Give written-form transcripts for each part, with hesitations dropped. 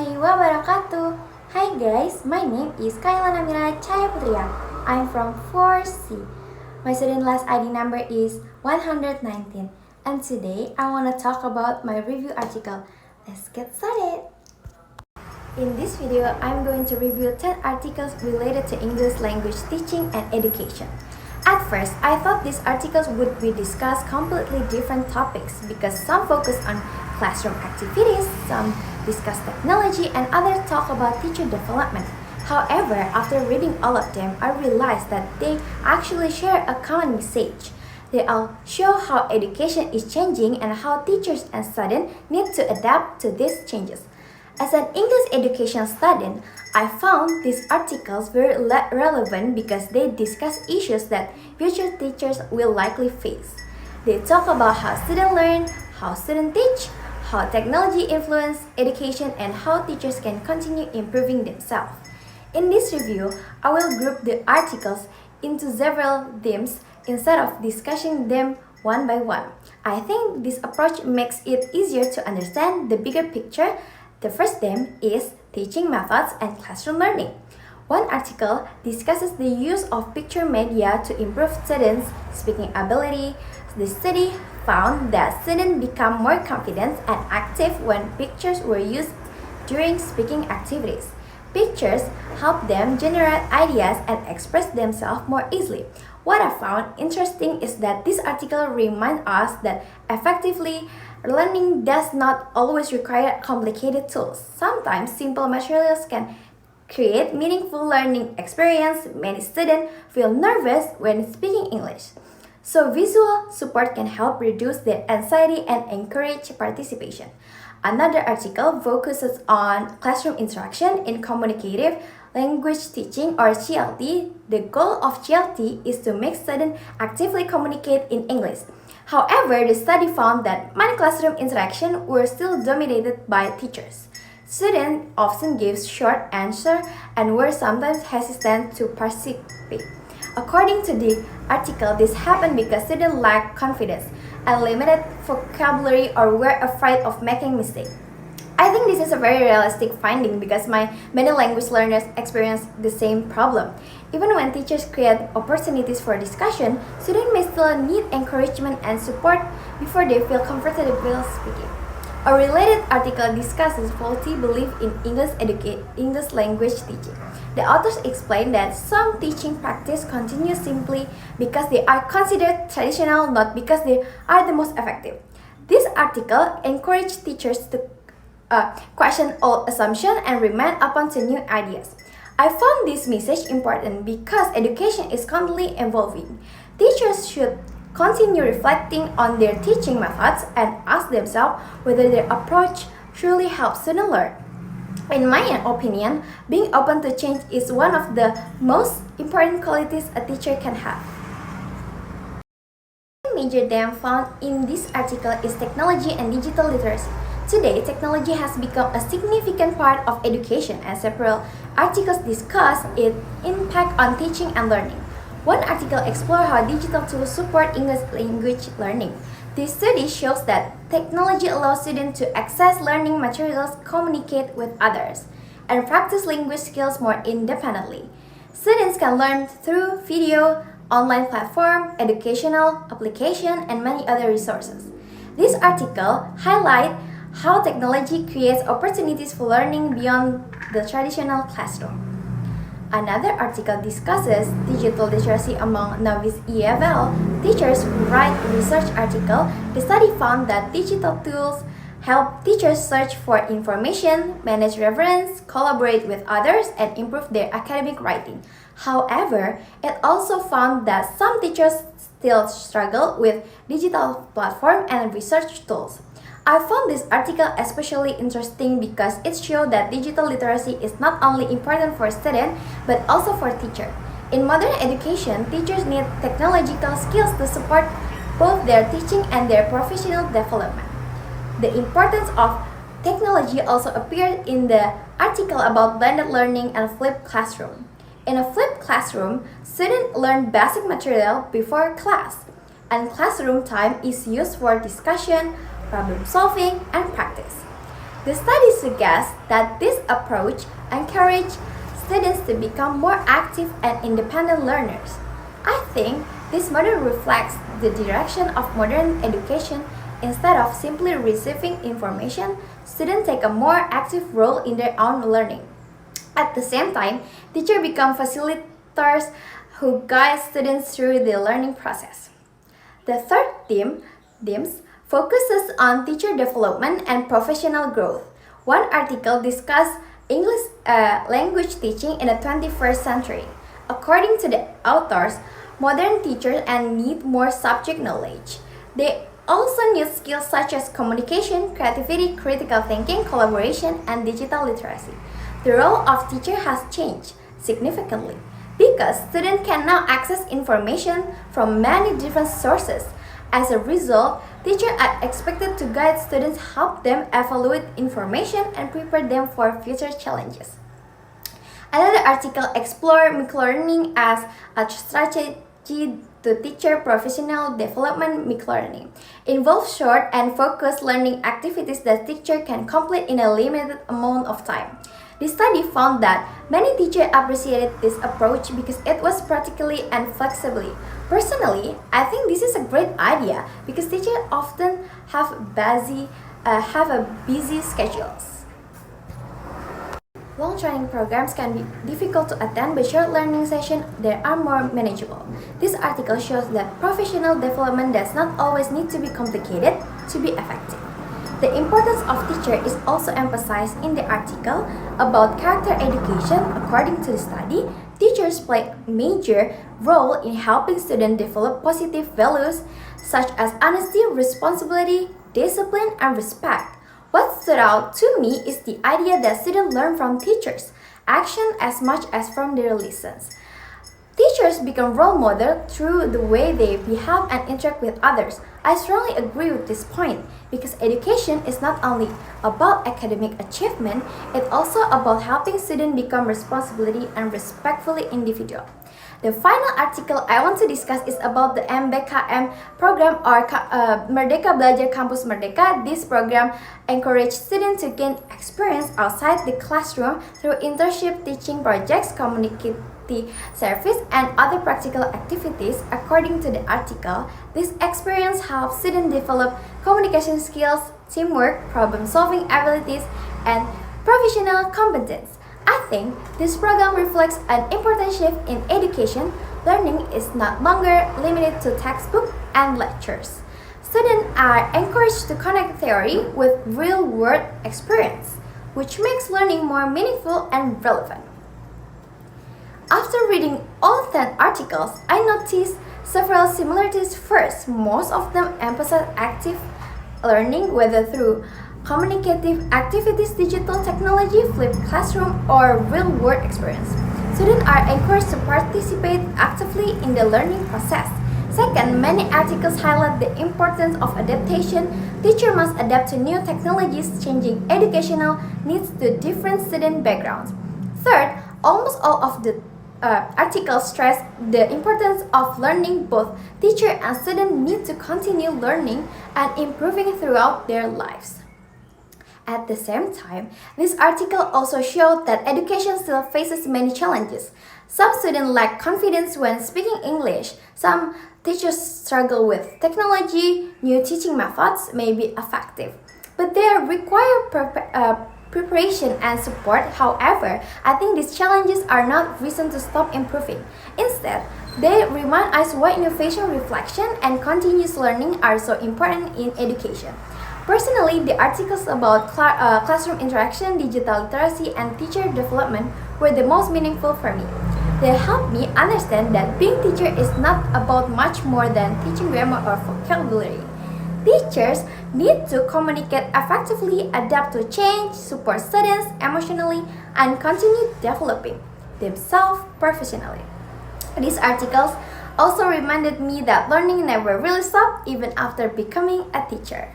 warahmatullahi wabarakatuh. Hi guys, my name is Cahya Namira. I'm from 4C. My student last ID number is 119. And today I want to talk about my review article. Let's get started. In this video, I'm going to review 10 articles related to English language teaching and education. At first, I thought these articles would be discuss completely different topics because some focus on classroom activities, some discuss technology, and others talk about teacher development. However, after reading all of them, I realized that they actually share a common message. They all show how education is changing and how teachers and students need to adapt to these changes. As an English education student, I found these articles very relevant because they discuss issues that future teachers will likely face. They talk about how students learn, how students teach, how technology influences education, and how teachers can continue improving themselves. In this review, I will group the articles into several themes instead of discussing them one by one. I think this approach makes it easier to understand the bigger picture. The first theme is teaching methods and classroom learning. One article discusses the use of picture media to improve students' speaking ability. The study found that students become more confident and active when pictures were used during speaking activities. Pictures help them generate ideas and express themselves more easily. What I found interesting is that this article reminds us that effectively learning does not always require complicated tools. Sometimes simple materials can create meaningful learning experience. Many students feel nervous when speaking English, so visual support can help reduce their anxiety and encourage participation. Another article focuses on classroom interaction in communicative language teaching, or CLT. The goal of CLT is to make students actively communicate in English. However, the study found that many classroom interactions were still dominated by teachers. Students often gave short answers and were sometimes hesitant to participate. According to the article, this happened because students lacked confidence and limited vocabulary or were afraid of making mistakes. I think this is a very realistic finding because many language learners experience the same problem. Even when teachers create opportunities for discussion, students may still need encouragement and support before they feel comfortable speaking. A related article discusses faulty belief in English language teaching. The authors explain that some teaching practice continue simply because they are considered traditional, not because they are the most effective. This article encourages teachers to question old assumptions and remain open to new ideas. I found this message important because education is constantly evolving. Teachers should continue reflecting on their teaching methods and ask themselves whether their approach truly helps students learn. In my opinion, being open to change is one of the most important qualities a teacher can have. The major theme found in this article is technology and digital literacy. Today, technology has become a significant part of education, and several articles discuss its impact on teaching and learning. One article explores how digital tools support English language learning. This study shows that technology allows students to access learning materials, communicate with others, and practice language skills more independently. Students can learn through video, online platform, educational application, and many other resources. This article highlights how technology creates opportunities for learning beyond the traditional classroom. Another article discusses digital literacy among novice EFL teachers who write a research article. The study found that digital tools help teachers search for information, manage reference, collaborate with others, and improve their academic writing. However, it also found that some teachers still struggle with digital platforms and research tools. I found this article especially interesting because it showed that digital literacy is not only important for students but also for teachers. In modern education, teachers need technological skills to support both their teaching and their professional development. The importance of technology also appeared in the article about blended learning and flipped classroom. In a flipped classroom, students learn basic material before class, and classroom time is used for discussion, problem solving, and practice. The study suggests that this approach encourages students to become more active and independent learners. I think this model reflects the direction of modern education. Instead of simply receiving information, students take a more active role in their own learning. At the same time, teachers become facilitators who guide students through the learning process. The third themes focuses on teacher development and professional growth. One article discussed English language teaching in the 21st century. According to the authors, modern teachers need more subject knowledge. They also need skills such as communication, creativity, critical thinking, collaboration, and digital literacy. The role of teacher has changed significantly because students can now access information from many different sources. As a result, teachers are expected to guide students, help them evaluate information, and prepare them for future challenges. Another article explored microlearning as a strategy to teacher professional development. Microlearning involves short and focused learning activities that teacher can complete in a limited amount of time. The study found that many teachers appreciated this approach because it was practically and flexibly. Personally, I think this is a great idea because teachers often have busy schedules. Long training programs can be difficult to attend, but short learning sessions that are more manageable. This article shows that professional development does not always need to be complicated to be effective. The importance of teacher is also emphasized in the article about character education. According to the study, teachers play a major role in helping students develop positive values such as honesty, responsibility, discipline, and respect. What stood out to me is the idea that students learn from teachers' action as much as from their lessons. Teachers become role models through the way they behave and interact with others. I strongly agree with this point because education is not only about academic achievement, it's also about helping students become responsibility and respectful individuals. The final article I want to discuss is about the MBKM program or Merdeka Belajar Kampus Merdeka. This program encourages students to gain experience outside the classroom through internship, teaching projects, community service, and other practical activities. According to the article, this experience helps students develop communication skills, teamwork, problem-solving abilities, and professional competence. I think this program reflects an important shift in education. Learning is not longer limited to textbooks and lectures. Students are encouraged to connect theory with real-world experience, which makes learning more meaningful and relevant. After reading all 10 articles, I noticed several similarities. First, most of them emphasize active learning, whether through communicative activities, digital technology, flipped classroom, or real-world experience. Students are encouraged to participate actively in the learning process. Second, many articles highlight the importance of adaptation. Teachers must adapt to new technologies, changing educational needs to different student backgrounds. Third, almost all of the articles stress the importance of learning. Both teacher and student need to continue learning and improving throughout their lives. At the same time, this article also showed that education still faces many challenges. Some students lack confidence when speaking English. Some teachers struggle with technology. New teaching methods may be effective, but they require preparation and support. However, I think these challenges are not reason to stop improving. Instead, they remind us why innovation, reflection, and continuous learning are so important in education. Personally, the articles about classroom interaction, digital literacy, and teacher development were the most meaningful for me. They helped me understand that being a teacher is not about much more than teaching grammar or vocabulary. Teachers need to communicate effectively, adapt to change, support students emotionally, and continue developing themselves professionally. These articles also reminded me that learning never really stops even after becoming a teacher.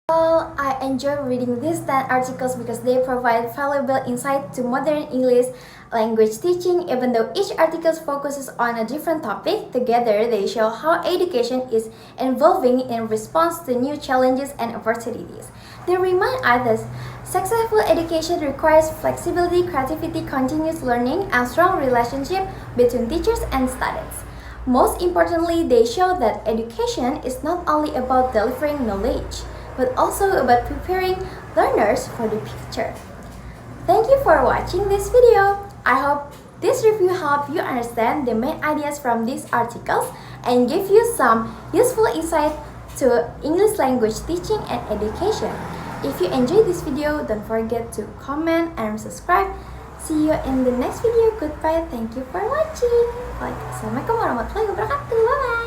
Well, I enjoy reading these 10 articles because they provide valuable insight to modern English language teaching. Even though each article focuses on a different topic, together they show how education is evolving in response to new challenges and opportunities. They remind others successful education requires flexibility, creativity, continuous learning, and strong relationship between teachers and students. Most importantly, they show that education is not only about delivering knowledge, but also about preparing learners for the future. Thank you for watching this video. I hope this review helped you understand the main ideas from these articles and give you some useful insight to English language teaching and education. If you enjoyed this video, don't forget to comment and subscribe. See you in the next video. Goodbye. Thank you for watching. Assalamualaikum warahmatullahi wabarakatuh. Bye bye.